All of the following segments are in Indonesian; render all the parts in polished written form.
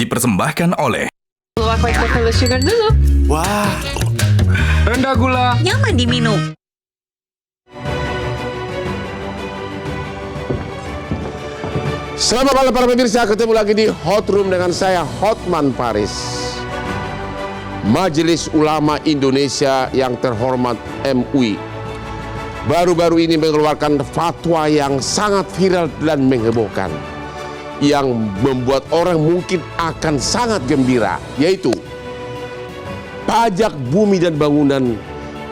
dipersembahkan oleh Aku pakai sugar dulu. Wah, rendah gula. Nyaman diminum. Selamat malam para pemirsa, ketemu lagi di Hot Room dengan saya Hotman Paris. Majelis Ulama Indonesia yang terhormat MUI baru-baru ini mengeluarkan fatwa yang sangat viral dan menghebohkan, yang membuat orang mungkin akan sangat gembira, yaitu pajak bumi dan bangunan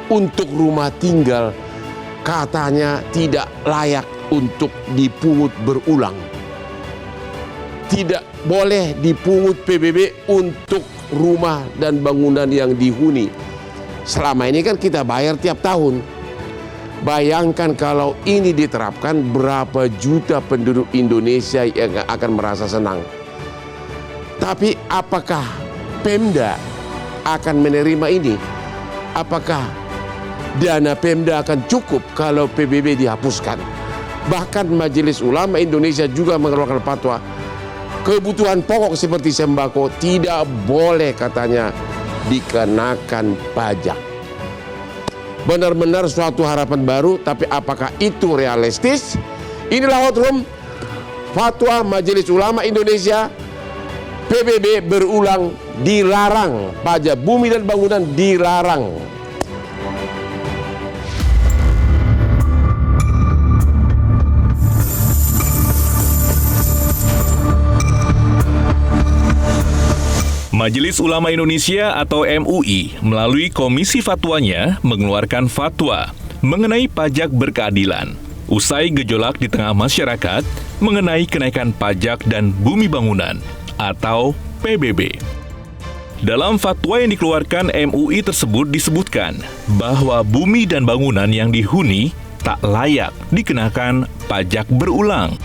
untuk rumah tinggal katanya tidak layak untuk dipungut berulang. Tidak boleh dipungut PBB untuk rumah dan bangunan yang dihuni. Selama ini kan kita bayar tiap tahun. Bayangkan kalau ini diterapkan, berapa juta penduduk Indonesia yang akan merasa senang. Tapi apakah Pemda akan menerima ini? Apakah dana Pemda akan cukup kalau PBB dihapuskan? Bahkan Majelis Ulama Indonesia juga mengeluarkan fatwa, kebutuhan pokok seperti sembako tidak boleh katanya dikenakan pajak. Benar-benar suatu harapan baru, tapi apakah itu realistis? Inilah Hot Room, fatwa Majelis Ulama Indonesia, PBB berulang dilarang, pajak bumi dan bangunan dilarang. Majelis Ulama Indonesia atau MUI melalui komisi fatwanya mengeluarkan fatwa mengenai pajak berkeadilan usai gejolak di tengah masyarakat mengenai kenaikan pajak dan bumi bangunan atau PBB. Dalam fatwa yang dikeluarkan MUI tersebut disebutkan bahwa bumi dan bangunan yang dihuni tak layak dikenakan pajak berulang.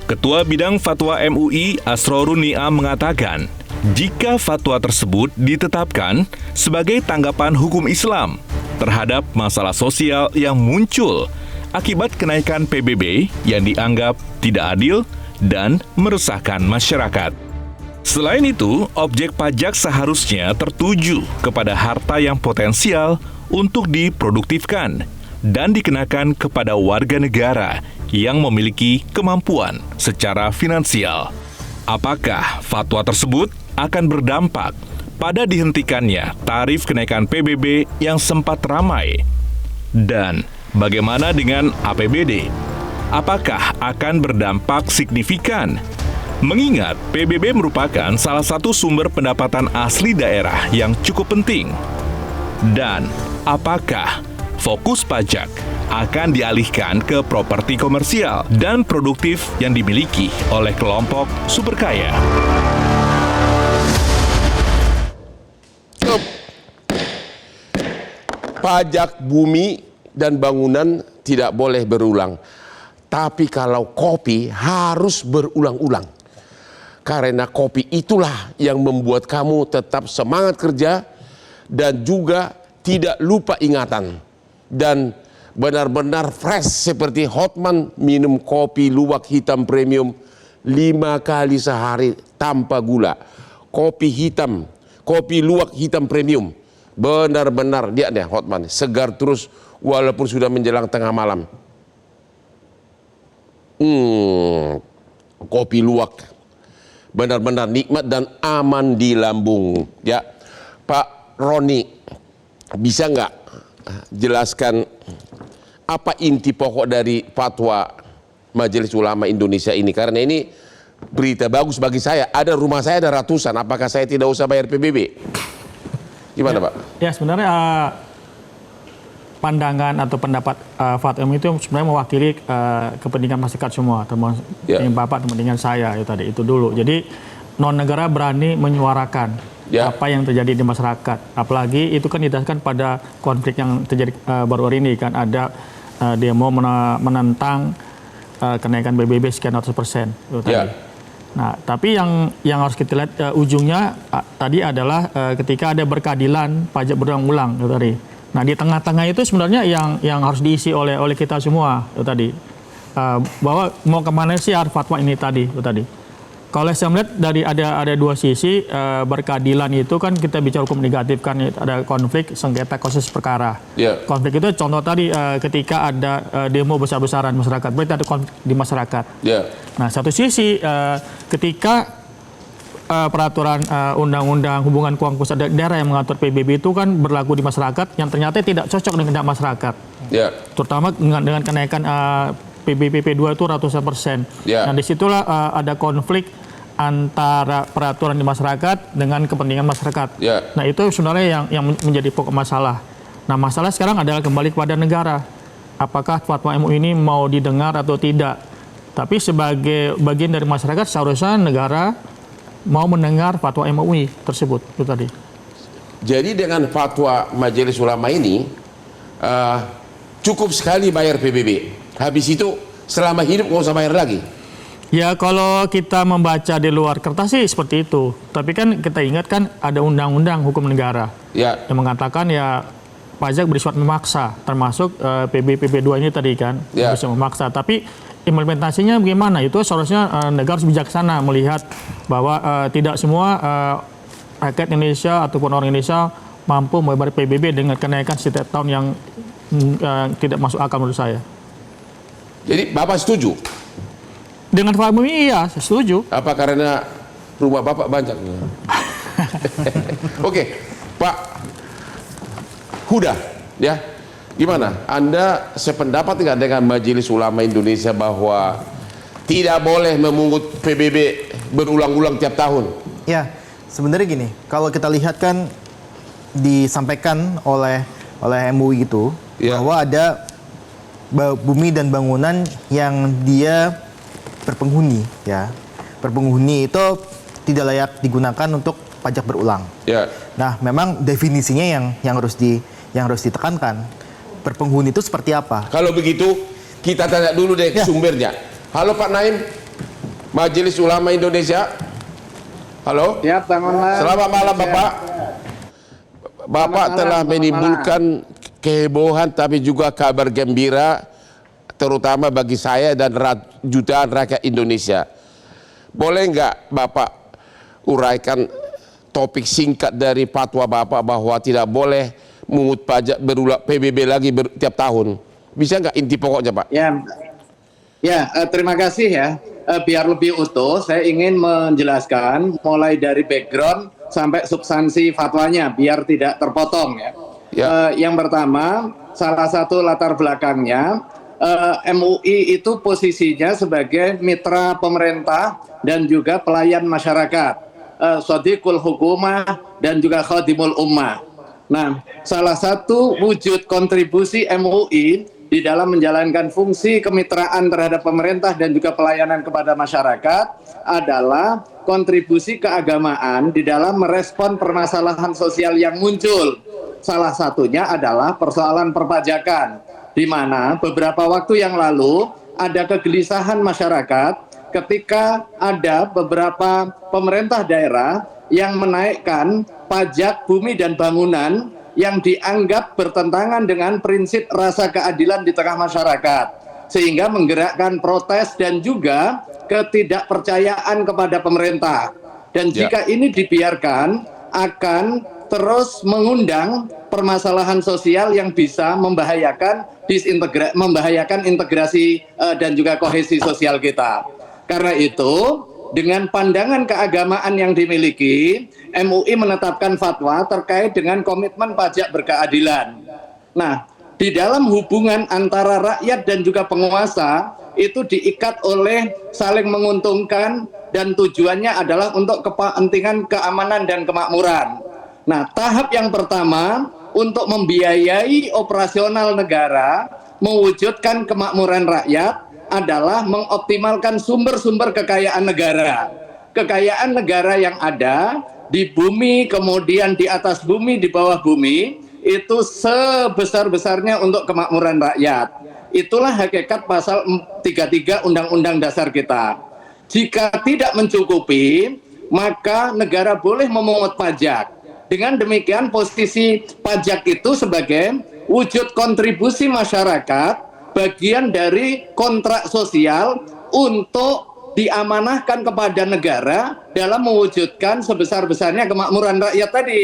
Ketua Bidang Fatwa MUI Asrorun Ni'am mengatakan, jika fatwa tersebut ditetapkan sebagai tanggapan hukum Islam terhadap masalah sosial yang muncul akibat kenaikan PBB yang dianggap tidak adil dan meresahkan masyarakat. Selain itu, objek pajak seharusnya tertuju kepada harta yang potensial untuk diproduktifkan dan dikenakan kepada warga negara yang memiliki kemampuan secara finansial. Apakah fatwa tersebut akan berdampak pada dihentikannya tarif kenaikan PBB yang sempat ramai? Dan bagaimana dengan APBD? Apakah akan berdampak signifikan? Mengingat PBB merupakan salah satu sumber pendapatan asli daerah yang cukup penting. Dan apakah fokus pajak akan dialihkan ke properti komersial dan produktif yang dimiliki oleh kelompok super kaya? Pajak bumi dan bangunan tidak boleh berulang. Tapi kalau kopi harus berulang-ulang. Karena kopi itulah yang membuat kamu tetap semangat kerja dan juga tidak lupa ingatan. Dan benar-benar fresh seperti Hotman minum kopi luwak hitam premium 5 kali sehari tanpa gula. Kopi hitam, kopi luwak hitam premium. Benar-benar dia deh Hotman, segar terus walaupun sudah menjelang tengah malam. Kopi luwak benar-benar nikmat dan aman di lambung. Ya, Pak Roni, bisa nggak jelaskan apa inti pokok dari fatwa Majelis Ulama Indonesia ini? Karena ini berita bagus bagi saya. Ada rumah saya ada ratusan, apakah saya tidak usah bayar PBB? Gimana ya, Pak? Ya sebenarnya pandangan atau pendapat fatwa itu sebenarnya mewakili kepentingan masyarakat semua, termasuk Bapak, kepentingan saya tadi itu dulu. Jadi non negara berani menyuarakan apa yang terjadi di masyarakat. Apalagi itu kan didasarkan pada konflik yang terjadi baru-baru ini kan, ada demo menentang kenaikan PBB sekian ratus persen. Nah, tapi yang harus kita lihat ujungnya tadi adalah ketika ada berkeadilan pajak berulang-ulang tadi. Nah, di tengah-tengah itu sebenarnya yang harus diisi oleh kita semua tadi. Bahwa mau kemana sih fatwa ini tadi. Kalau saya melihat dari ada dua sisi, berkeadilan itu kan kita bicara hukum negatif kan, ada konflik sengketa kasus perkara. Konflik itu contoh tadi ketika ada demo besar-besaran masyarakat, berarti ada konflik di masyarakat. Nah, satu sisi ketika peraturan undang-undang hubungan keuangan pusat daerah yang mengatur PBB itu kan berlaku di masyarakat yang ternyata tidak cocok dengan kehendak masyarakat. Terutama dengan kenaikan PBB 2 itu ratusan persen. Nah, disitulah ada konflik antara peraturan di masyarakat dengan kepentingan masyarakat. Nah, itu sebenarnya yang menjadi pokok masalah. Nah, masalah sekarang adalah kembali kepada negara. Apakah fatwa MUI ini mau didengar atau tidak? Tapi sebagai bagian dari masyarakat seharusnya negara mau mendengar fatwa MUI tersebut. Itu tadi. Jadi dengan fatwa Majelis Ulama ini cukup sekali bayar PBB. Habis itu selama hidup nggak usah bayar lagi. Ya, kalau kita membaca di luar kertas sih seperti itu. Tapi kan kita ingat kan ada undang-undang hukum negara yang mengatakan ya pajak bersifat memaksa, termasuk PB 2 ini tadi kan bisa memaksa. Tapi implementasinya bagaimana? Itu seharusnya negara harus bijaksana melihat bahwa tidak semua rakyat Indonesia ataupun orang Indonesia mampu membayar PBB dengan kenaikan setiap tahun yang tidak masuk akal menurut saya. Jadi Bapak setuju? Dengan fatwa MUI iya, saya setuju. Apa karena rumah Bapak banyak? Oke, Pak Huda, ya, gimana? Anda sependapat nggak dengan Majelis Ulama Indonesia bahwa tidak boleh memungut PBB berulang-ulang tiap tahun? Ya, sebenarnya gini, kalau kita lihat kan disampaikan oleh MUI itu bahwa ada bumi dan bangunan yang dia berpenghuni, ya. Berpenghuni itu tidak layak digunakan untuk pajak berulang. Nah, memang definisinya yang harus ditekankan. Berpenghuni itu seperti apa? Kalau begitu, kita tanya dulu deh sumbernya. Halo Pak Naim, Majelis Ulama Indonesia. Halo. Selamat malam Bapak. Bapak telah menimbulkan kehebohan tapi juga kabar gembira, terutama bagi saya dan jutaan rakyat Indonesia. Boleh nggak Bapak uraikan topik singkat dari fatwa Bapak bahwa tidak boleh mengut pajak berulang PBB lagi tiap tahun? Bisa nggak inti pokoknya Pak? Terima kasih ya. Biar lebih utuh, saya ingin menjelaskan mulai dari background sampai substansi fatwanya, biar tidak terpotong ya. Yang pertama, salah satu latar belakangnya, MUI itu posisinya sebagai mitra pemerintah dan juga pelayan masyarakat, Shadiqul Hukumah dan juga Khadimul Ummah. Nah, salah satu wujud kontribusi MUI di dalam menjalankan fungsi kemitraan terhadap pemerintah dan juga pelayanan kepada masyarakat adalah kontribusi keagamaan di dalam merespon permasalahan sosial yang muncul. Salah satunya adalah persoalan perpajakan, di mana beberapa waktu yang lalu ada kegelisahan masyarakat ketika ada beberapa pemerintah daerah yang menaikkan pajak bumi dan bangunan yang dianggap bertentangan dengan prinsip rasa keadilan di tengah masyarakat, sehingga menggerakkan protes dan juga ketidakpercayaan kepada pemerintah. Dan jika ini dibiarkan, akan terus mengundang permasalahan sosial yang bisa membahayakan integrasi dan juga kohesi sosial kita. Karena itu, dengan pandangan keagamaan yang dimiliki, MUI menetapkan fatwa terkait dengan komitmen pajak berkeadilan. Nah, di dalam hubungan antara rakyat dan juga penguasa, itu diikat oleh saling menguntungkan dan tujuannya adalah untuk kepentingan keamanan dan kemakmuran. Nah, tahap yang pertama untuk membiayai operasional negara, mewujudkan kemakmuran rakyat adalah mengoptimalkan sumber-sumber kekayaan negara. Kekayaan negara yang ada di bumi, kemudian di atas bumi, di bawah bumi, itu sebesar-besarnya untuk kemakmuran rakyat. Itulah hakikat pasal 33 Undang-Undang Dasar kita. Jika tidak mencukupi, maka negara boleh memungut pajak. Dengan demikian posisi pajak itu sebagai wujud kontribusi masyarakat, bagian dari kontrak sosial untuk diamanahkan kepada negara dalam mewujudkan sebesar-besarnya kemakmuran rakyat tadi.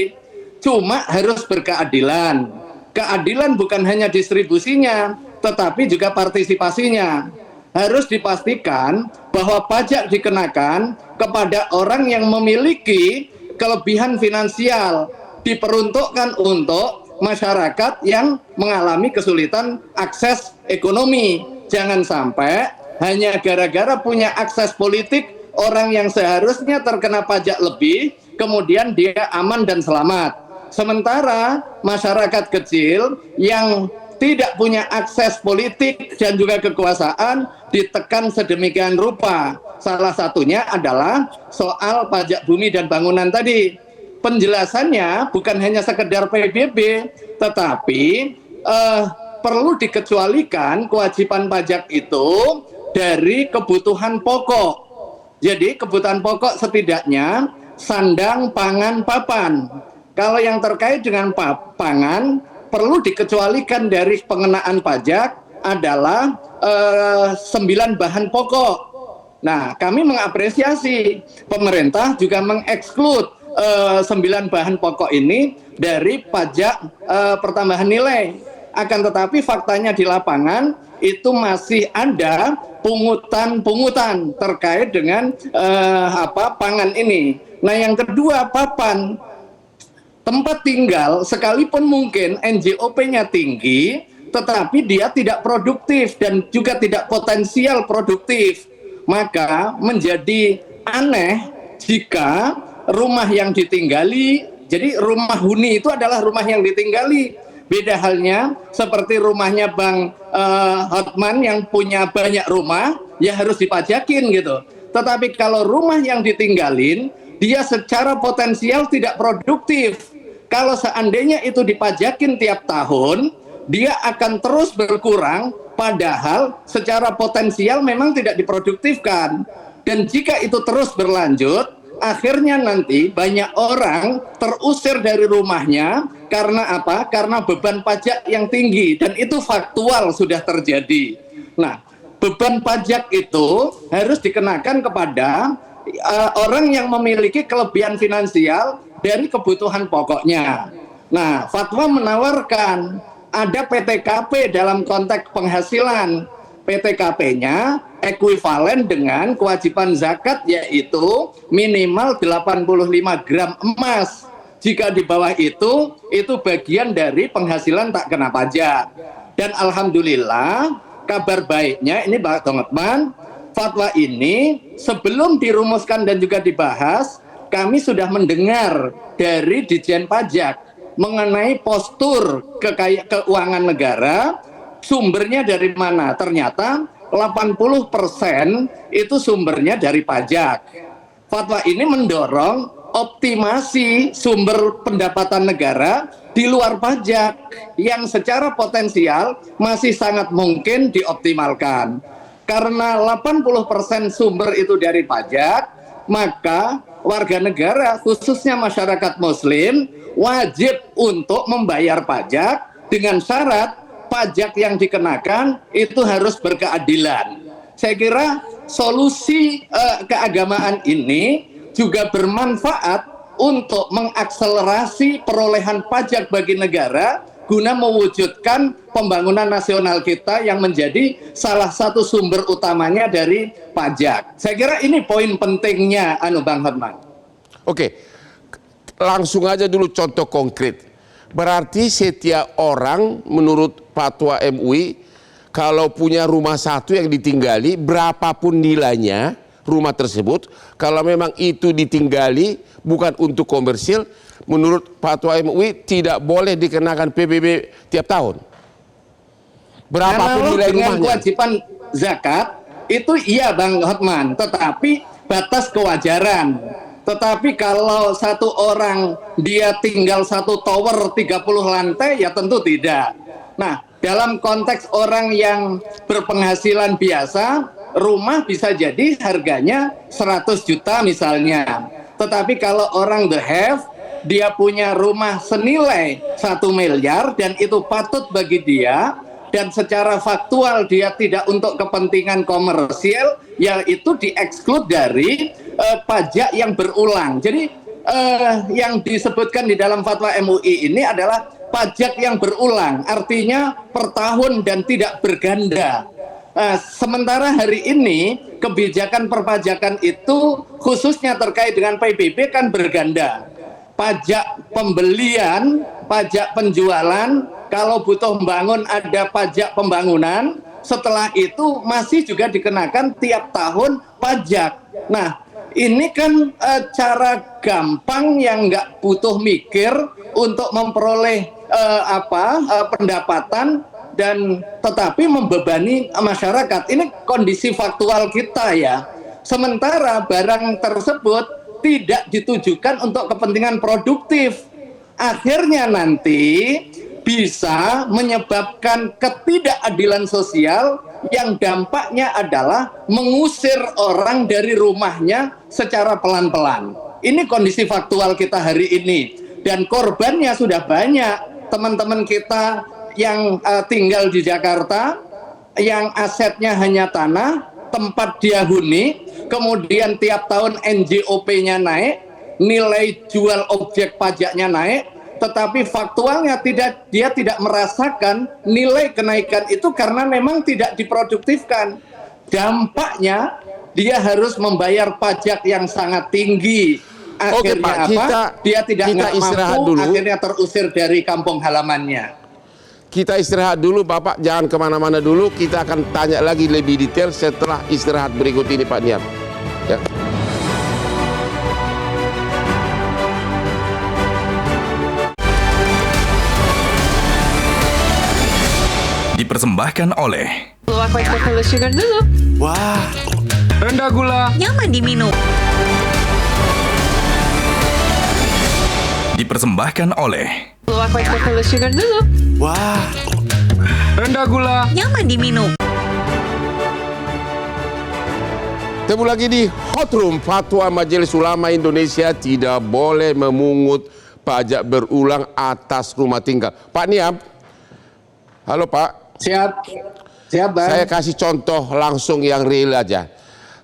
Cuma harus berkeadilan. Keadilan bukan hanya distribusinya, tetapi juga partisipasinya. Harus dipastikan bahwa pajak dikenakan kepada orang yang memiliki kelebihan finansial, diperuntukkan untuk masyarakat yang mengalami kesulitan akses ekonomi. Jangan sampai hanya gara-gara punya akses politik, orang yang seharusnya terkena pajak lebih, kemudian dia aman dan selamat. Sementara masyarakat kecil yang tidak punya akses politik dan juga kekuasaan ditekan sedemikian rupa. Salah satunya adalah soal pajak bumi dan bangunan tadi. Penjelasannya bukan hanya sekedar PBB, tetapi perlu dikecualikan kewajiban pajak itu dari kebutuhan pokok. Jadi kebutuhan pokok setidaknya sandang, pangan, papan. Kalau yang terkait dengan pangan, perlu dikecualikan dari pengenaan pajak adalah 9 bahan pokok. Nah, kami mengapresiasi pemerintah juga mengeksklud 9 bahan pokok ini dari pajak pertambahan nilai. Akan tetapi faktanya di lapangan itu masih ada pungutan-pungutan terkait dengan pangan ini. Nah, yang kedua, papan. Tempat tinggal sekalipun mungkin NJOP-nya tinggi, tetapi dia tidak produktif dan juga tidak potensial produktif. Maka menjadi aneh jika rumah yang ditinggali, jadi rumah huni itu adalah rumah yang ditinggali. Beda halnya seperti rumahnya Bang Hotman yang punya banyak rumah, ya harus dipajakin gitu. Tetapi kalau rumah yang ditinggalin, dia secara potensial tidak produktif. Kalau seandainya itu dipajakin tiap tahun, dia akan terus berkurang, padahal secara potensial memang tidak diproduktifkan. Dan jika itu terus berlanjut, akhirnya nanti banyak orang terusir dari rumahnya karena apa? Karena beban pajak yang tinggi, dan itu faktual sudah terjadi. Nah, beban pajak itu harus dikenakan kepada orang yang memiliki kelebihan finansial dari kebutuhan pokoknya. Nah, fatwa menawarkan ada PTKP dalam konteks penghasilan. PTKP-nya ekuivalen dengan kewajiban zakat, yaitu minimal 85 gram emas. Jika di bawah itu bagian dari penghasilan tak kena pajak. Dan alhamdulillah, kabar baiknya ini Pak Hotman, fatwa ini sebelum dirumuskan dan juga dibahas, kami sudah mendengar dari Ditjen Pajak mengenai postur keuangan negara, sumbernya dari mana. Ternyata 80% itu sumbernya dari pajak. Fatwa ini mendorong optimasi sumber pendapatan negara di luar pajak yang secara potensial masih sangat mungkin dioptimalkan. Karena 80% sumber itu dari pajak, maka warga negara khususnya masyarakat muslim wajib untuk membayar pajak dengan syarat pajak yang dikenakan itu harus berkeadilan. Saya kira solusi keagamaan ini juga bermanfaat untuk mengakselerasi perolehan pajak bagi negara guna mewujudkan pembangunan nasional kita yang menjadi salah satu sumber utamanya dari pajak. Saya kira ini poin pentingnya, Bang Hotman. Oke, langsung aja dulu contoh konkret. Berarti setiap orang menurut fatwa MUI, kalau punya rumah satu yang ditinggali, berapapun nilainya rumah tersebut, kalau memang itu ditinggali bukan untuk komersil, menurut fatwa MUI tidak boleh dikenakan PBB tiap tahun. Berapapun nilai rumahnya. Kewajiban zakat itu iya Bang Hotman, tetapi batas kewajaran. Tetapi kalau satu orang dia tinggal satu tower 30 lantai, ya tentu tidak. Nah, dalam konteks orang yang berpenghasilan biasa, rumah bisa jadi harganya 100 juta misalnya. Tetapi kalau orang the have, dia punya rumah senilai 1 miliar dan itu patut bagi dia dan secara faktual dia tidak untuk kepentingan komersial, yaitu dieksklud dari pajak yang berulang. Jadi yang disebutkan di dalam fatwa MUI ini adalah pajak yang berulang, artinya per tahun dan tidak berganda. Sementara hari ini kebijakan perpajakan itu khususnya terkait dengan PBB kan berganda. Pajak pembelian, pajak penjualan, kalau butuh membangun ada pajak pembangunan, setelah itu masih juga dikenakan tiap tahun pajak. Nah, ini kan cara gampang yang nggak butuh mikir untuk memperoleh pendapatan dan tetapi membebani masyarakat. Ini kondisi faktual kita ya. Sementara barang tersebut tidak ditujukan untuk kepentingan produktif. Akhirnya nanti bisa menyebabkan ketidakadilan sosial yang dampaknya adalah mengusir orang dari rumahnya secara pelan-pelan. Ini kondisi faktual kita hari ini. Dan korbannya sudah banyak. Teman-teman kita yang tinggal di Jakarta, yang asetnya hanya tanah, tempat dia huni, kemudian tiap tahun NJOP-nya naik, nilai jual objek pajaknya naik, tetapi faktualnya dia tidak merasakan nilai kenaikan itu karena memang tidak diproduktifkan. Dampaknya dia harus membayar pajak yang sangat tinggi. Akhirnya Oke, Pak, dia tidak mampu, dulu. akhirnya terusir dari kampung halamannya. Kita istirahat dulu, Bapak jangan kemana-mana dulu. Kita akan tanya lagi lebih detail setelah istirahat berikut ini, Pak Niam. Ya. Dipersembahkan oleh Keluar white chocolate sugar dulu. Wah, rendah gula. Nyaman diminum. Dipersembahkan oleh Keluar white chocolate sugar dulu. Wah, rendah gula. Nyaman diminum. Ketemu lagi di Hot Room. Fatwa Majelis Ulama Indonesia tidak boleh memungut pajak berulang atas rumah tinggal. Pak Niam, halo Pak. Siap, Bang. Saya kasih contoh langsung yang real aja.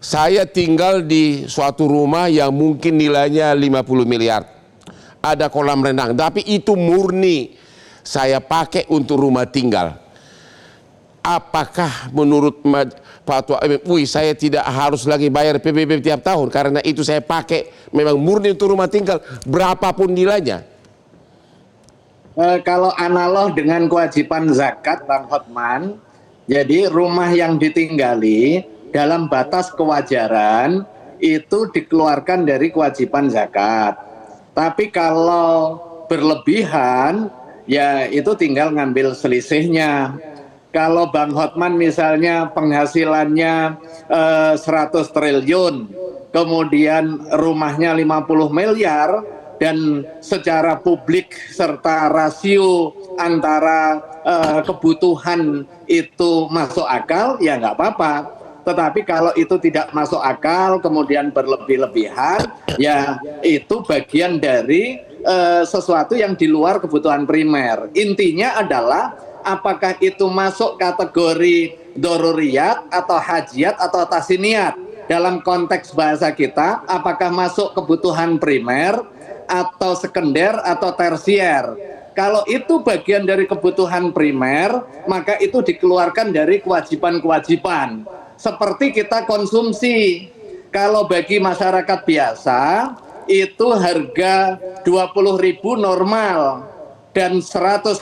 Saya tinggal di suatu rumah yang mungkin nilainya 50 miliar. Ada kolam renang, tapi itu murni saya pakai untuk rumah tinggal. Apakah menurut fatwa MUI saya tidak harus lagi bayar PBB tiap tahun karena itu saya pakai memang murni untuk rumah tinggal berapapun nilainya? Kalau analog dengan kewajiban zakat, Bang Hotman, jadi rumah yang ditinggali dalam batas kewajaran itu dikeluarkan dari kewajiban zakat. Tapi kalau berlebihan, ya itu tinggal ngambil selisihnya. Kalau Bang Hotman misalnya penghasilannya 100 triliun, kemudian rumahnya 50 miliar, dan secara publik serta rasio antara kebutuhan itu masuk akal, ya nggak apa-apa. Tetapi kalau itu tidak masuk akal, kemudian berlebih-lebihan, ya itu bagian dari sesuatu yang di luar kebutuhan primer. Intinya adalah apakah itu masuk kategori doruriyat atau hajiat atau tasiniat. Dalam konteks bahasa kita, apakah masuk kebutuhan primer atau sekunder atau tersier. Kalau itu bagian dari kebutuhan primer, maka itu dikeluarkan dari kewajiban-kewajiban. Seperti kita konsumsi. Kalau bagi masyarakat biasa, itu harga 20.000 normal dan 100.000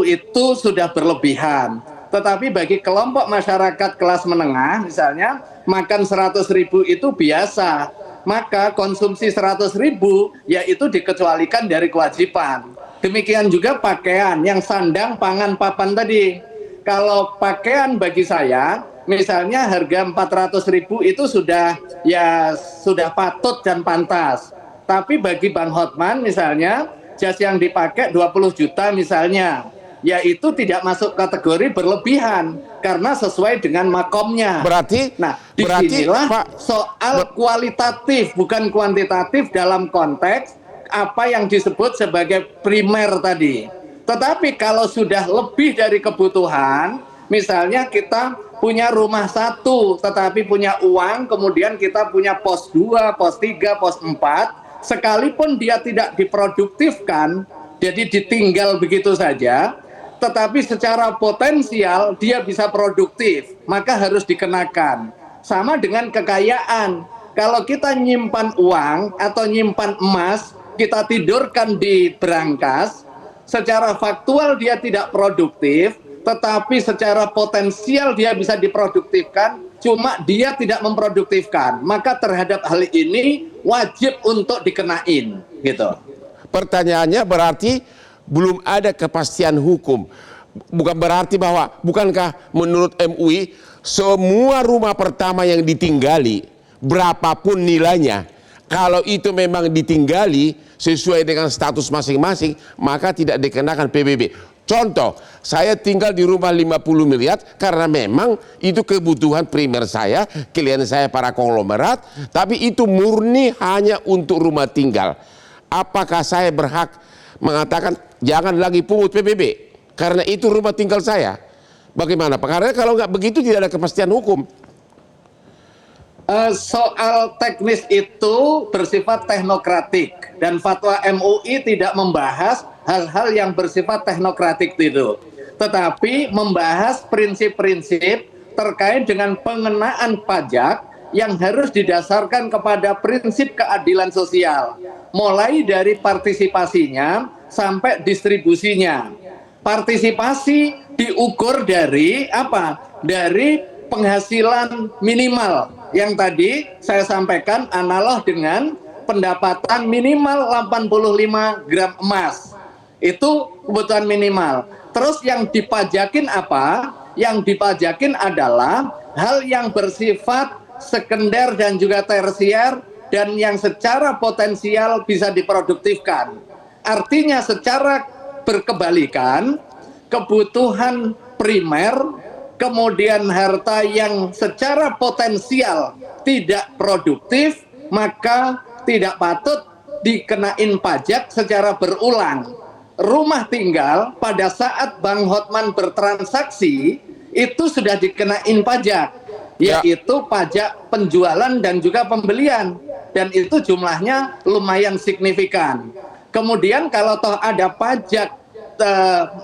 itu sudah berlebihan. Tetapi bagi kelompok masyarakat kelas menengah misalnya, makan 100.000 itu biasa. Maka konsumsi 100.000 yaitu dikecualikan dari kewajiban. Demikian juga pakaian yang sandang, pangan, papan tadi. Kalau pakaian bagi saya, misalnya harga 400.000 itu sudah patut dan pantas. Tapi bagi Bang Hotman misalnya, jas yang dipakai 20 juta misalnya, yaitu tidak masuk kategori berlebihan karena sesuai dengan makomnya. Nah, disinilah Pak, soal kualitatif bukan kuantitatif dalam konteks apa yang disebut sebagai primer tadi. Tetapi kalau sudah lebih dari kebutuhan, Misalnya kita punya rumah satu, tetapi punya uang, kemudian kita punya pos 2, pos 3, pos 4, sekalipun dia tidak diproduktifkan, jadi ditinggal begitu saja, tetapi secara potensial dia bisa produktif, maka harus dikenakan. Sama dengan kekayaan. Kalau kita nyimpan uang atau nyimpan emas, kita tidurkan di berangkas, secara faktual dia tidak produktif, tetapi secara potensial dia bisa diproduktifkan, cuma dia tidak memproduktifkan. Maka terhadap hal ini wajib untuk dikenain, gitu. Pertanyaannya berarti belum ada kepastian hukum. Bukan berarti bahwa, bukankah menurut MUI semua rumah pertama yang ditinggali, berapapun nilainya, kalau itu memang ditinggali sesuai dengan status masing-masing, maka tidak dikenakan PBB. Contoh, saya tinggal di rumah 50 miliar karena memang itu kebutuhan primer saya, klien saya para konglomerat, tapi itu murni hanya untuk rumah tinggal. Apakah saya berhak mengatakan jangan lagi pungut PBB karena itu rumah tinggal saya? Bagaimana Pak? Karena kalau nggak begitu tidak ada kepastian hukum. Soal teknis itu bersifat teknokratik dan fatwa MUI tidak membahas hal-hal yang bersifat teknokratik itu, tetapi membahas prinsip-prinsip terkait dengan pengenaan pajak yang harus didasarkan kepada prinsip keadilan sosial, mulai dari partisipasinya sampai distribusinya. Partisipasi diukur dari apa? Dari penghasilan minimal yang tadi saya sampaikan analog dengan pendapatan minimal 85 gram emas. Itu kebutuhan minimal. Terus yang dipajakin apa? Yang dipajakin adalah hal yang bersifat sekunder dan juga tersier dan yang secara potensial bisa diproduktifkan. Artinya secara berkebalikan, kebutuhan primer, kemudian harta yang secara potensial tidak produktif, maka tidak patut dikenain pajak secara berulang. Rumah tinggal pada saat Bang Hotman bertransaksi itu sudah dikenain pajak, yaitu pajak penjualan dan juga pembelian, dan itu jumlahnya lumayan signifikan. Kemudian kalau toh ada pajak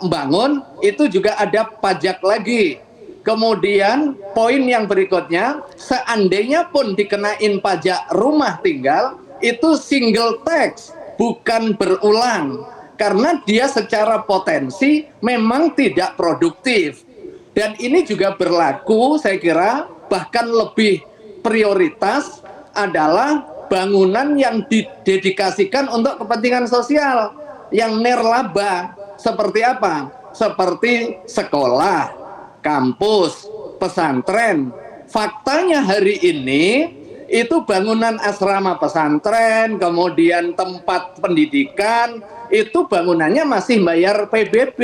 bangun, itu juga ada pajak lagi. Kemudian poin yang berikutnya, seandainya pun dikenain pajak rumah tinggal, itu single tax, bukan berulang. Karena dia secara potensi memang tidak produktif. Dan ini juga berlaku, saya kira, bahkan lebih prioritas adalah bangunan yang didedikasikan untuk kepentingan sosial, yang nirlaba. Seperti apa? Seperti sekolah, kampus, pesantren. Faktanya hari ini itu bangunan asrama pesantren, kemudian tempat pendidikan, itu bangunannya masih bayar PBB.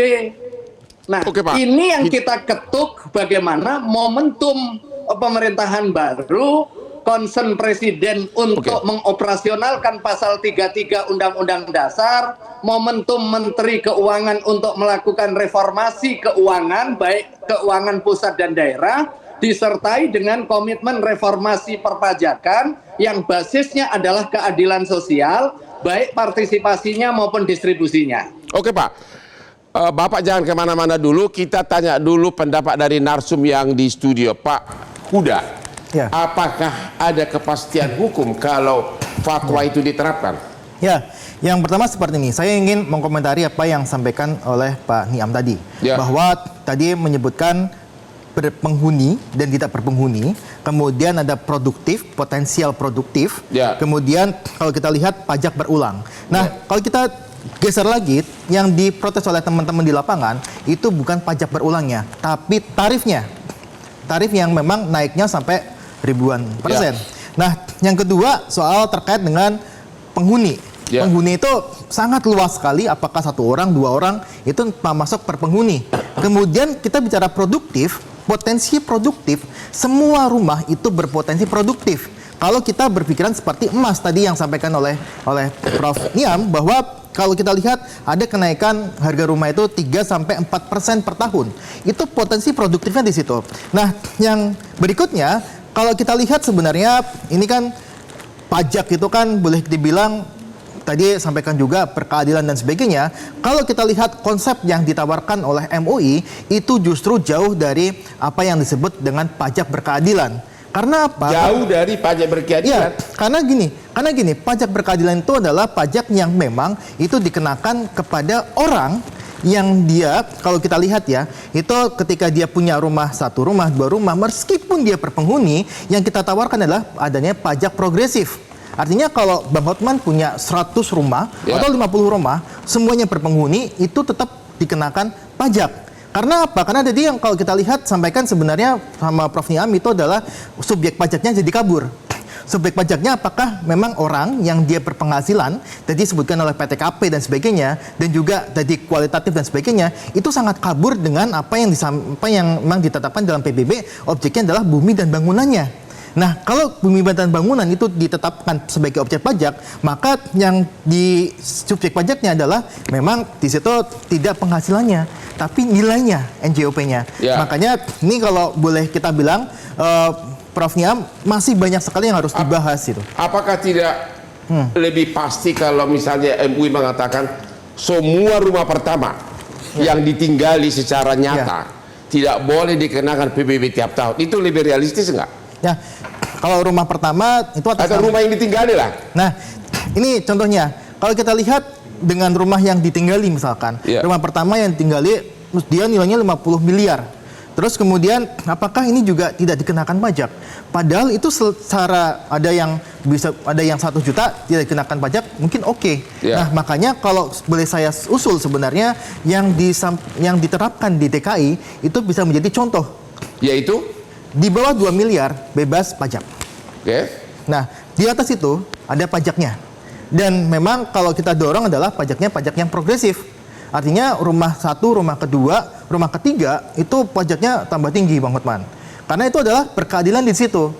Nah, oke, Pak. Ini yang kita ketuk bagaimana momentum pemerintahan baru, concern Presiden untuk mengoperasionalkan pasal 33 Undang-Undang Dasar, momentum Menteri Keuangan untuk melakukan reformasi keuangan, baik keuangan pusat dan daerah, disertai dengan komitmen reformasi perpajakan yang basisnya adalah keadilan sosial, baik partisipasinya maupun distribusinya. Oke Pak, Bapak jangan kemana-mana dulu, kita tanya dulu pendapat dari narsum yang di studio. Pak Huda, ya. Apakah ada kepastian hukum kalau fatwa itu diterapkan? Ya, yang pertama seperti ini, saya ingin mengkomentari apa yang disampaikan oleh Pak Niam tadi, bahwa tadi menyebutkan berpenghuni dan tidak berpenghuni, kemudian ada produktif, potensial produktif, kemudian kalau kita lihat pajak berulang. Nah, kalau kita geser lagi, yang diprotes oleh teman-teman di lapangan itu bukan pajak berulangnya, tapi tarifnya. Tarif yang memang naiknya sampai ribuan persen. Nah, yang kedua soal terkait dengan penghuni. Penghuni itu sangat luas sekali, apakah satu orang, dua orang, itu masuk per penghuni. Kemudian kita bicara produktif, potensi produktif, semua rumah itu berpotensi produktif. Kalau kita berpikiran seperti emas tadi yang disampaikan oleh Prof. Niam, bahwa kalau kita lihat ada kenaikan harga rumah itu 3-4% per tahun. Itu potensi produktifnya di situ. Nah, yang berikutnya kalau kita lihat sebenarnya ini kan pajak itu kan boleh dibilang tadi sampaikan juga berkeadilan dan sebagainya. Kalau kita lihat konsep yang ditawarkan oleh MUI itu justru jauh dari apa yang disebut dengan pajak berkeadilan. Karena apa? Jauh dari pajak berkeadilan. Ya, karena gini, pajak berkeadilan itu adalah pajak yang memang itu dikenakan kepada orang yang dia, kalau kita lihat ya, itu ketika dia punya rumah, 1 rumah, 2 rumah, meskipun dia berpenghuni, yang kita tawarkan adalah adanya pajak progresif. Artinya kalau Bang Hotman punya 100 rumah atau 50 rumah, semuanya berpenghuni, itu tetap dikenakan pajak. Karena apa? Karena tadi yang kalau kita lihat sampaikan sebenarnya sama Prof. Niam itu adalah subjek pajaknya jadi kabur. Subjek pajaknya apakah memang orang yang dia berpenghasilan, tadi disebutkan oleh PTKP dan sebagainya, dan juga tadi kualitatif dan sebagainya, itu sangat kabur dengan apa yang memang ditetapkan dalam PBB, objeknya adalah bumi dan bangunannya. Nah, kalau bumi dan bangunan itu ditetapkan sebagai objek pajak, maka yang di subjek pajaknya adalah memang di situ tidak penghasilannya, tapi nilainya, NJOP-nya. Ya. Makanya ini kalau boleh kita bilang, Prof. Niam, masih banyak sekali yang harus dibahas itu. Apakah tidak lebih pasti kalau misalnya MUI mengatakan semua rumah pertama yang ditinggali secara nyata tidak boleh dikenakan PBB tiap tahun? Itu lebih realistis nggak? Ya, kalau rumah pertama itu atau rumah yang ditinggali lah. Nah, ini contohnya. Kalau kita lihat dengan rumah yang ditinggali misalkan, rumah pertama yang ditinggali dia nilainya 50 miliar. Terus kemudian apakah ini juga tidak dikenakan pajak? Padahal itu secara ada yang 1 juta tidak dikenakan pajak mungkin oke. Nah, makanya kalau boleh saya usul sebenarnya yang diterapkan di DKI itu bisa menjadi contoh. Yaitu di bawah 2 miliar bebas pajak. Nah, di atas itu ada pajaknya. Dan memang kalau kita dorong adalah pajaknya pajak yang progresif. Artinya rumah 1, rumah kedua, rumah ketiga itu pajaknya tambah tinggi, Bang Hotman. Karena itu adalah berkeadilan di situ.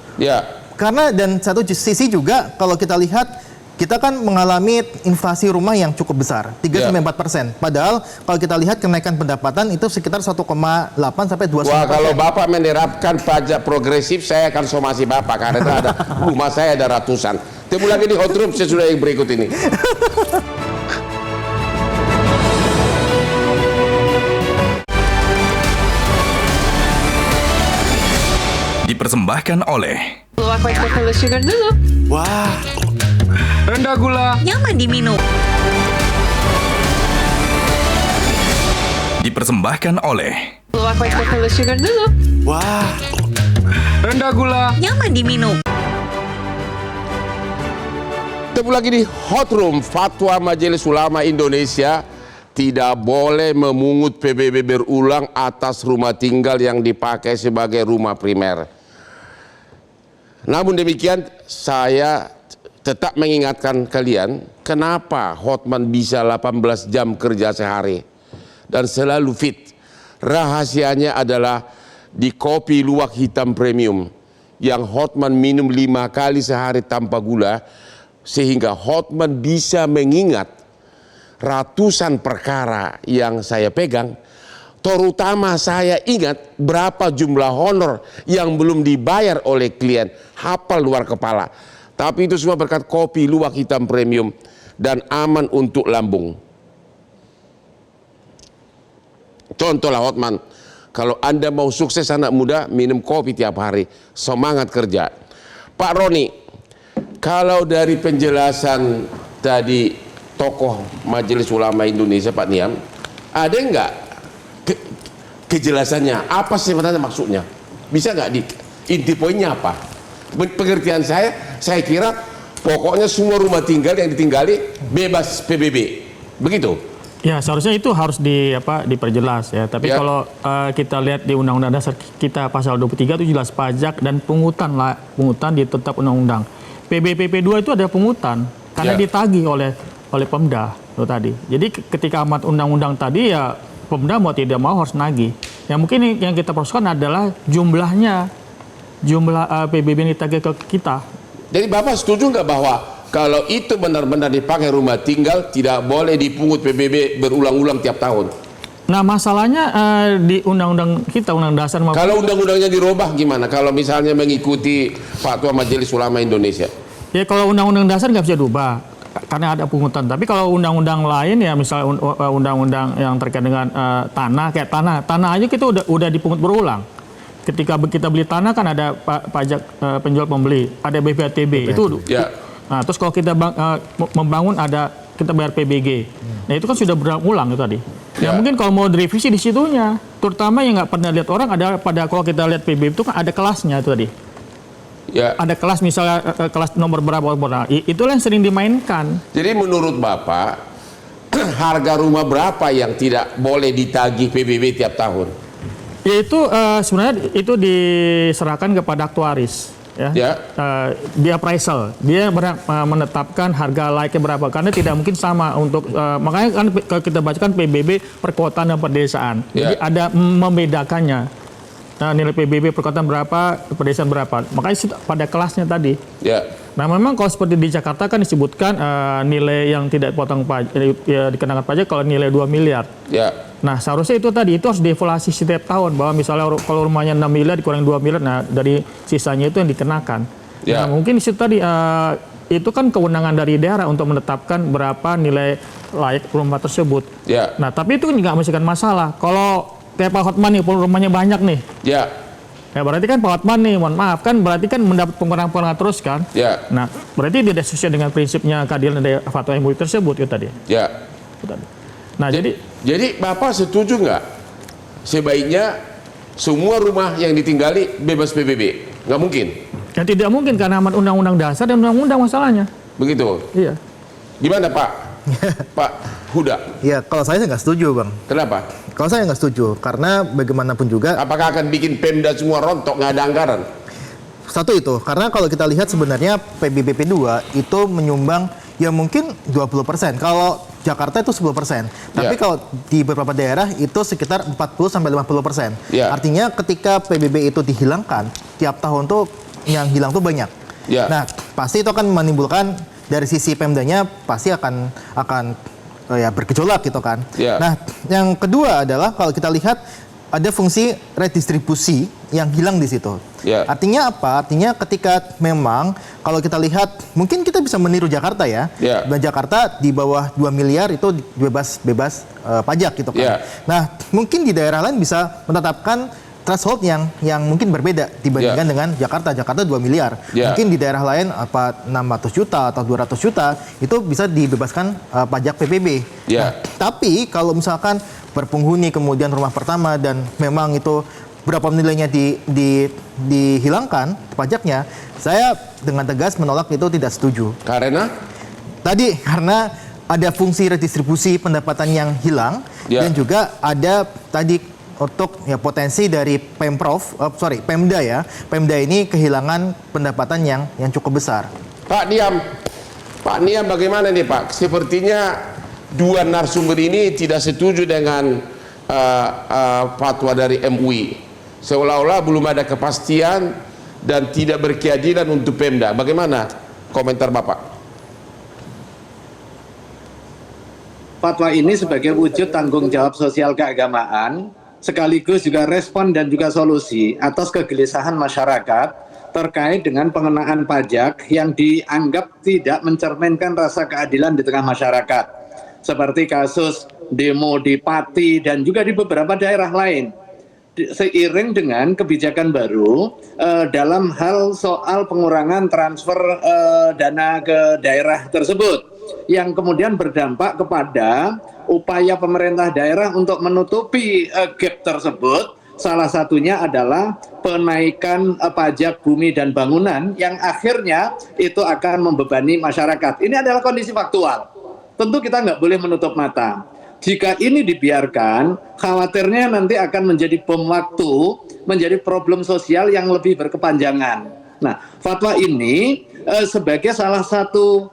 Karena dan satu sisi juga kalau kita lihat kita kan mengalami inflasi rumah yang cukup besar, 3-4%. Padahal kalau kita lihat kenaikan pendapatan itu sekitar 1,8 sampai 2%. Wah, kalau Bapak menerapkan pajak progresif, saya akan somasi Bapak karena itu ada rumah saya ada ratusan. Temu lagi di Hot Room sesudah yang berikut ini. Dipersembahkan oleh Luwak White Chocolate Sugar dulu. Wah, rendah gula. Nyaman diminum. Dipersembahkan oleh Luwak White Chocolate Sugar dulu. Wah, rendah gula. Nyaman diminum. Temu lagi di Hot Room. Fatwa Majelis Ulama Indonesia tidak boleh memungut PBB berulang atas rumah tinggal yang dipakai sebagai rumah primer. Namun demikian, saya tetap mengingatkan kalian, kenapa Hotman bisa 18 jam kerja sehari dan selalu fit. Rahasianya adalah di kopi luwak hitam premium yang Hotman minum 5 kali sehari tanpa gula, sehingga Hotman bisa mengingat ratusan perkara yang saya pegang. Terutama saya ingat berapa jumlah honor yang belum dibayar oleh klien, hafal luar kepala. Tapi itu semua berkat kopi luwak hitam premium dan aman untuk lambung. Contohlah Hotman, kalau Anda mau sukses anak muda, minum kopi tiap hari, semangat kerja. Pak Roni, kalau dari penjelasan tadi tokoh Majelis Ulama Indonesia Pak Niam, ada enggak kejelasannya apa sebenarnya maksudnya? Bisa nggak di inti poinnya apa? Pengertian saya kira pokoknya semua rumah tinggal yang ditinggali bebas PBB, begitu? Ya, seharusnya itu harus diperjelas ya. Tapi kalau kita lihat di Undang-Undang Dasar kita pasal 23 itu jelas pajak dan pungutan di tetap undang-undang. PBPP 2 itu ada pungutan karena ditagih oleh Pemda itu tadi. Jadi ketika amat undang-undang tadi ya Pemda mau tidak mau harus nagih. Yang mungkin yang kita persoalkan adalah jumlah PBB yang ditagih ke kita. Jadi Bapak setuju nggak bahwa Kalau itu benar-benar dipakai rumah tinggal, tidak boleh dipungut PBB berulang-ulang tiap tahun. Nah, masalahnya di undang-undang kita, undang dasar. Kalau undang-undangnya dirubah gimana? Kalau misalnya mengikuti fatwa Majelis Ulama Indonesia? Ya, kalau undang-undang dasar nggak bisa diubah karena ada pungutan. Tapi kalau undang-undang lain ya, misalnya undang-undang yang terkait dengan tanah, kayak tanah aja kita udah dipungut berulang. Ketika kita beli tanah kan ada pajak penjual pembeli, ada BPATB itu. Ya. Nah, terus kalau kita membangun kita bayar PBG. Nah, itu kan sudah berulang itu tadi. Ya, mungkin kalau mau direvisi di situnya, terutama yang nggak pernah lihat orang ada kalau kita lihat PBB itu kan ada kelasnya itu tadi. Ya. Ada kelas misalnya kelas nomor berapa, itulah yang sering dimainkan. Jadi menurut Bapak, harga rumah berapa yang tidak boleh ditagih PBB tiap tahun? Ya itu sebenarnya itu diserahkan kepada aktuaris. Ya. Dia appraisal, dia menetapkan harga layaknya berapa, karena tidak mungkin sama untuk makanya kan kalau kita bacakan PBB perkotaan dan pedesaan, jadi ada membedakannya. Nah, nilai PBB perkotaan berapa, pedesaan berapa, makanya pada kelasnya tadi. Nah, memang kalau seperti di Jakarta kan disebutkan nilai yang tidak potong pajak, dikenakan pajak kalau nilai 2 miliar. Nah, seharusnya itu tadi itu harus dievaluasi setiap tahun, bahwa misalnya kalau rumahnya 6 miliar dikurangi 2 miliar, nah dari sisanya itu yang dikenakan. Nah, mungkin di situ tadi itu kan kewenangan dari daerah untuk menetapkan berapa nilai layak rumah tersebut. Nah, tapi itu nggak menghasilkan masalah. Kalau kayak Pak Hotman nih, rumahnya banyak nih. Ya, berarti kan Pak Hotman nih, mohon maaf kan, berarti kan mendapat pengurangan terus kan. Nah, berarti tidak sesuai dengan prinsipnya keadilan dari fatwa MUI tersebut itu tadi. Nah, jadi Bapak setuju nggak sebaiknya semua rumah yang ditinggali bebas PBB? Nggak mungkin. Ya, tidak mungkin karena amat undang-undang dasar dan undang-undang masalahnya. Begitu. Iya. Gimana Pak? Pak Huda? Ya, kalau saya nggak setuju, Bang. Kenapa? Kalau saya nggak setuju, karena bagaimanapun juga. Apakah akan bikin Pemda semua rontok, nggak ada anggaran? Satu itu, karena kalau kita lihat sebenarnya PBB P2 itu menyumbang ya mungkin 20%. Kalau Jakarta itu 10%. Tapi kalau di beberapa daerah itu sekitar 40-50%. Artinya ketika PBB itu dihilangkan, tiap tahun tuh yang hilang tuh banyak. Nah, pasti itu akan menimbulkan dari sisi Pemdanya pasti akan ya bergejolak gitu kan. Nah, yang kedua adalah kalau kita lihat ada fungsi redistribusi yang hilang di situ. Artinya apa? Artinya ketika memang kalau kita lihat mungkin kita bisa meniru Jakarta ya. Dan Jakarta di bawah 2 miliar itu bebas pajak gitu kan. Nah, mungkin di daerah lain bisa menetapkan threshold yang mungkin berbeda dibandingkan dengan Jakarta. Jakarta 2 miliar. Mungkin di daerah lain 600 juta atau 200 juta itu bisa dibebaskan pajak PBB. Nah, tapi kalau misalkan berpenghuni kemudian rumah pertama dan memang itu berapa nilainya dihilangkan pajaknya, saya dengan tegas menolak itu, tidak setuju. Karena? Karena ada fungsi redistribusi pendapatan yang hilang dan juga ada tadi untuk ya potensi dari Pemda ya. Pemda ini kehilangan pendapatan yang cukup besar. Pak Niam bagaimana nih Pak? Sepertinya dua narasumber ini tidak setuju dengan fatwa dari MUI. Seolah-olah belum ada kepastian dan tidak berkeadilan untuk Pemda. Bagaimana komentar Bapak? Fatwa ini sebagai wujud tanggung jawab sosial keagamaan, sekaligus juga respon dan juga solusi atas kegelisahan masyarakat terkait dengan pengenaan pajak yang dianggap tidak mencerminkan rasa keadilan di tengah masyarakat. Seperti kasus demo di Pati dan juga di beberapa daerah lain. Seiring dengan kebijakan baru dalam hal soal pengurangan transfer dana ke daerah tersebut, yang kemudian berdampak kepada upaya pemerintah daerah untuk menutupi gap tersebut. Salah satunya adalah penaikan pajak bumi dan bangunan yang akhirnya itu akan membebani masyarakat. Ini adalah kondisi faktual. Tentu kita nggak boleh menutup mata. Jika ini dibiarkan, khawatirnya nanti akan menjadi bom waktu, menjadi problem sosial yang lebih berkepanjangan. Nah, fatwa ini sebagai salah satu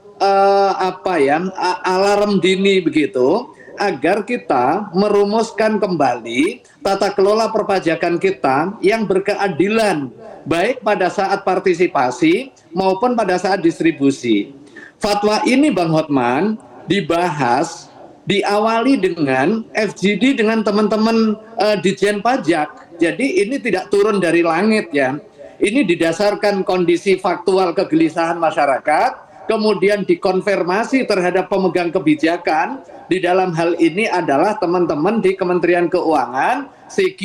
alarm dini begitu, agar kita merumuskan kembali tata kelola perpajakan kita yang berkeadilan, baik pada saat partisipasi maupun pada saat distribusi. Fatwa ini Bang Hotman dibahas, diawali dengan FGD dengan teman-teman Ditjen Pajak. Jadi ini tidak turun dari langit ya. Ini didasarkan kondisi faktual kegelisahan masyarakat, kemudian dikonfirmasi terhadap pemegang kebijakan. Di dalam hal ini adalah teman-teman di Kementerian Keuangan, CQ,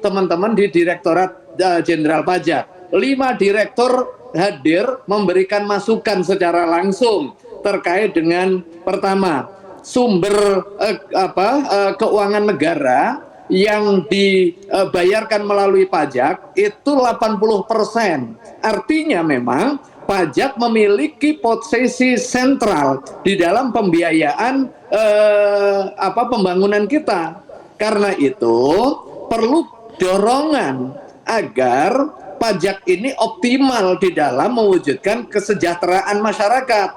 teman-teman di Direktorat Jenderal Pajak. 5 direktur hadir memberikan masukan secara langsung terkait dengan pertama, sumber keuangan negara yang dibayarkan melalui pajak itu 80%. Artinya memang pajak memiliki posisi sentral di dalam pembiayaan pembangunan kita. Karena itu perlu dorongan agar pajak ini optimal di dalam mewujudkan kesejahteraan masyarakat.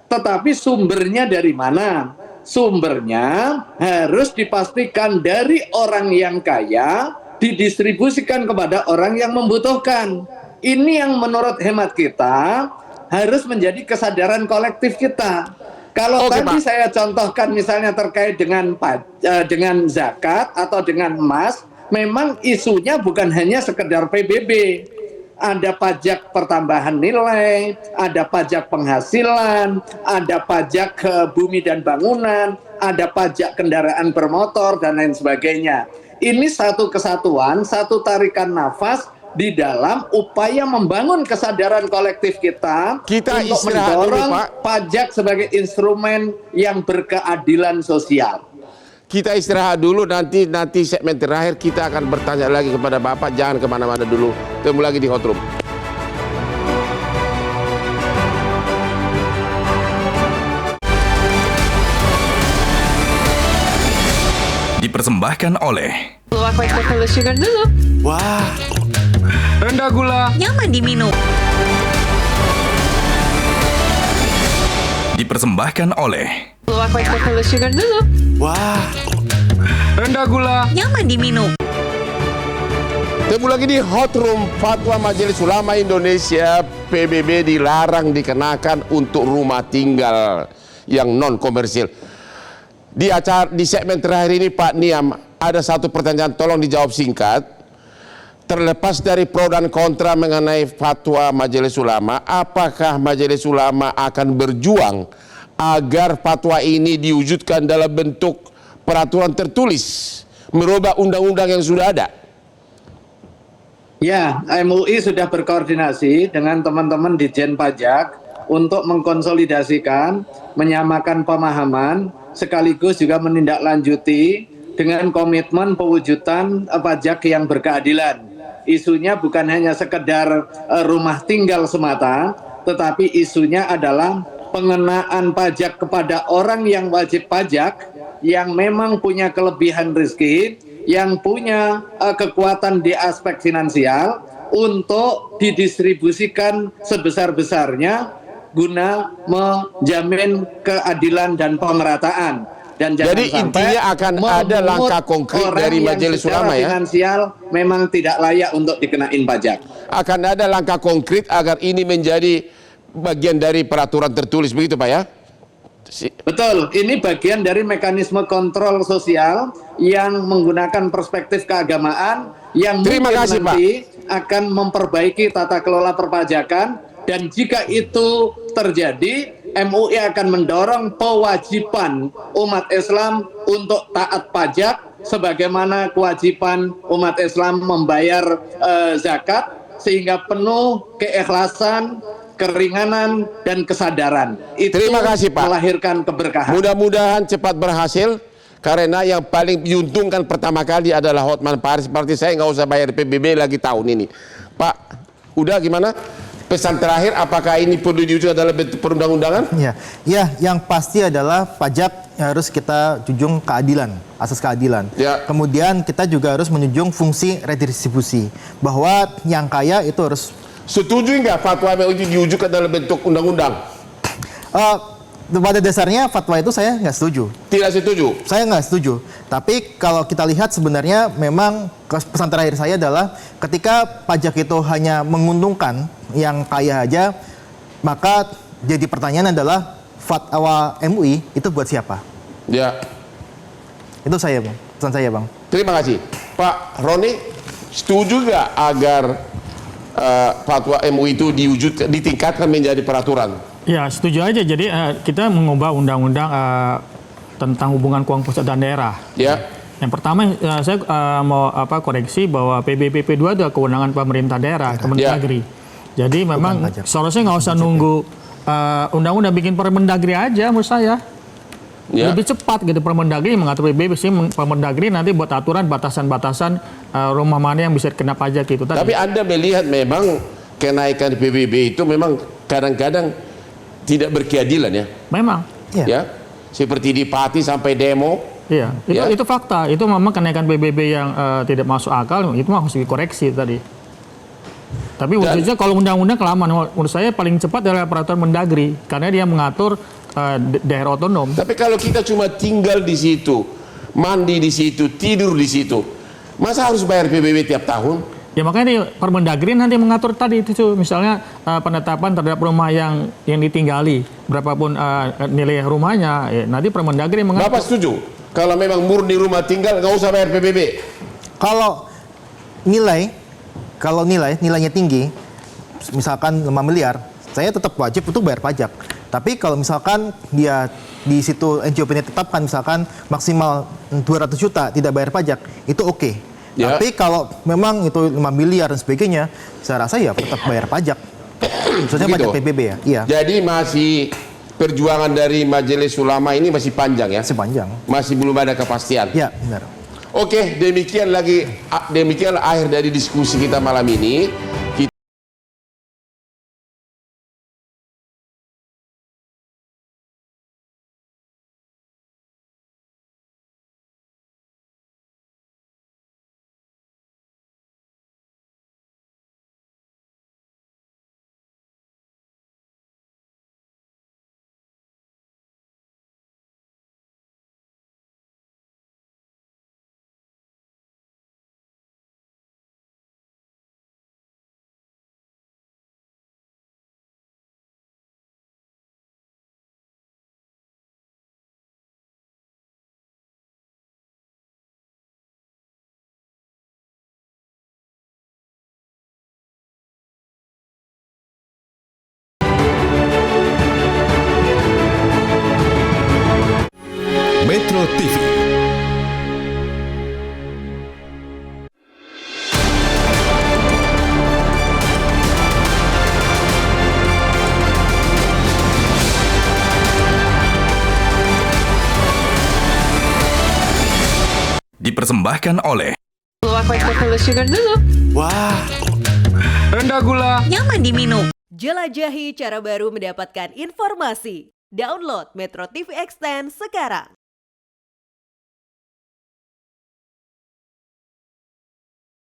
Tetapi sumbernya dari mana? Sumbernya harus dipastikan dari orang yang kaya, didistribusikan kepada orang yang membutuhkan. Ini yang menurut hemat kita harus menjadi kesadaran kolektif kita. Kalau tadi saya contohkan misalnya terkait dengan zakat atau dengan emas, memang isunya bukan hanya sekedar PBB. Ada pajak pertambahan nilai, ada pajak penghasilan, ada pajak bumi dan bangunan, ada pajak kendaraan bermotor, dan lain sebagainya. Ini satu kesatuan, satu tarikan nafas di dalam upaya membangun kesadaran kolektif kita untuk mendorong pajak sebagai instrumen yang berkeadilan sosial. Kita istirahat dulu, nanti segmen terakhir kita akan bertanya lagi kepada Bapak. Jangan kemana-mana dulu, ketemu lagi di Hot Room. Dipersembahkan oleh Keluar Coca-Cola Sugar dulu. Wah, rendah gula. Nyaman diminum. Dipersembahkan oleh Keluar Coca-Cola Sugar dulu. Wah, rendah gula. Nyaman diminum. Ketemu lagi di Hot Room. Fatwa Majelis Ulama Indonesia, PBB dilarang dikenakan untuk rumah tinggal yang non komersil. Di segmen terakhir ini Pak Niam, ada satu pertanyaan, tolong dijawab singkat. Terlepas dari pro dan kontra mengenai fatwa Majelis Ulama, apakah Majelis Ulama akan berjuang agar fatwa ini diwujudkan dalam bentuk peraturan tertulis, merubah undang-undang yang sudah ada? Ya, MUI sudah berkoordinasi dengan teman-teman Ditjen Pajak untuk mengkonsolidasikan, menyamakan pemahaman, sekaligus juga menindaklanjuti dengan komitmen pewujudan pajak yang berkeadilan. Isunya bukan hanya sekedar rumah tinggal semata, tetapi isunya adalah pengenaan pajak kepada orang yang wajib pajak, yang memang punya kelebihan rezeki, yang punya kekuatan di aspek finansial, untuk didistribusikan sebesar-besarnya guna menjamin keadilan dan pemerataan. Dan jadi intinya akan ada langkah konkret dari Majelis Ulama ya. Finansial memang tidak layak untuk dikenain pajak. Akan ada langkah konkret agar ini menjadi bagian dari peraturan tertulis, begitu Pak ya? Betul, ini bagian dari mekanisme kontrol sosial yang menggunakan perspektif keagamaan yang nanti akan memperbaiki tata kelola perpajakan. Dan jika itu terjadi, MUI akan mendorong kewajiban umat Islam untuk taat pajak sebagaimana kewajiban umat Islam membayar zakat, sehingga penuh keikhlasan, keringanan, dan kesadaran. Itu terima kasih Pak, melahirkan keberkahan. Mudah-mudahan cepat berhasil, karena yang paling diuntungkan pertama kali adalah Hotman Paris. Seperti saya nggak usah bayar PBB lagi tahun ini. Pak, udah gimana? Pesan terakhir, apakah ini perlu diwujudkan dalam bentuk perundang-undangan? Ya, yang pasti adalah pajak harus kita junjung keadilan, asas keadilan. Ya. Kemudian kita juga harus menjunjung fungsi redistribusi, bahwa yang kaya itu harus. Setuju nggak fatwa MUI diwujudkan dalam bentuk undang-undang? Pada dasarnya fatwa itu saya nggak setuju. Tidak setuju? Saya nggak setuju. Tapi kalau kita lihat sebenarnya memang pesan terakhir saya adalah ketika pajak itu hanya menguntungkan yang kaya aja, maka jadi pertanyaan adalah fatwa MUI itu buat siapa? Ya. Itu saya, Bang. Pesan saya, Bang. Terima kasih. Pak Roni, setuju nggak agar fatwa MUI itu ditingkatkan menjadi peraturan? Ya, setuju aja. Jadi kita mengubah undang-undang tentang hubungan keuangan pusat dan daerah. Ya. Yang pertama saya mau koreksi bahwa PBBP 2 adalah kewenangan pemerintah daerah, Kemendagri. Jadi memang seharusnya nggak usah nunggu undang-undang, bikin Permendagri aja menurut saya. Ya. Lebih cepat gitu, Permendagri mengatur PBB, Permendagri nanti buat aturan batasan-batasan rumah mana yang bisa kena pajak itu tadi. Tapi Anda melihat memang kenaikan PBB itu memang kadang-kadang tidak berkeadilan ya? Memang. Ya. Seperti di Pati sampai demo. Iya, itu fakta. Itu memang kenaikan PBB yang tidak masuk akal, itu harus dikoreksi tadi. Tapi khususnya kalau undang-undang kelamaan, menurut saya paling cepat adalah peraturan Mendagri, karena dia mengatur daerah otonom. Tapi kalau kita cuma tinggal di situ, mandi di situ, tidur di situ, masa harus bayar PBB tiap tahun? Ya makanya Permendagri nanti mengatur tadi itu, misalnya penetapan terhadap rumah yang ditinggali, berapapun nilai rumahnya, nanti Permendagri mengatur. Bapak setuju? Kalau memang murni rumah tinggal, nggak usah bayar PBB? Kalau nilainya tinggi, misalkan 5 miliar, saya tetap wajib untuk bayar pajak. Tapi kalau misalkan dia di situ NJOP-nya tetapkan misalkan maksimal 200 juta tidak bayar pajak, itu oke. Ya. Tapi kalau memang itu 5 miliar dan sebagainya, saya rasa ya tetap bayar pajak. Maksudnya pajak PBB ya. Iya. Jadi masih perjuangan dari Majelis Ulama ini masih panjang ya? Masih panjang. Masih belum ada kepastian. Ya, benar. Oke, demikianlah akhir dari diskusi kita malam ini. Metro TV. Dipersembahkan oleh Keluar Coca-Cola Sugar dulu. Wah, rendah gula. Nyaman diminum. Jelajahi cara baru mendapatkan informasi. Download Metro TV Extend sekarang.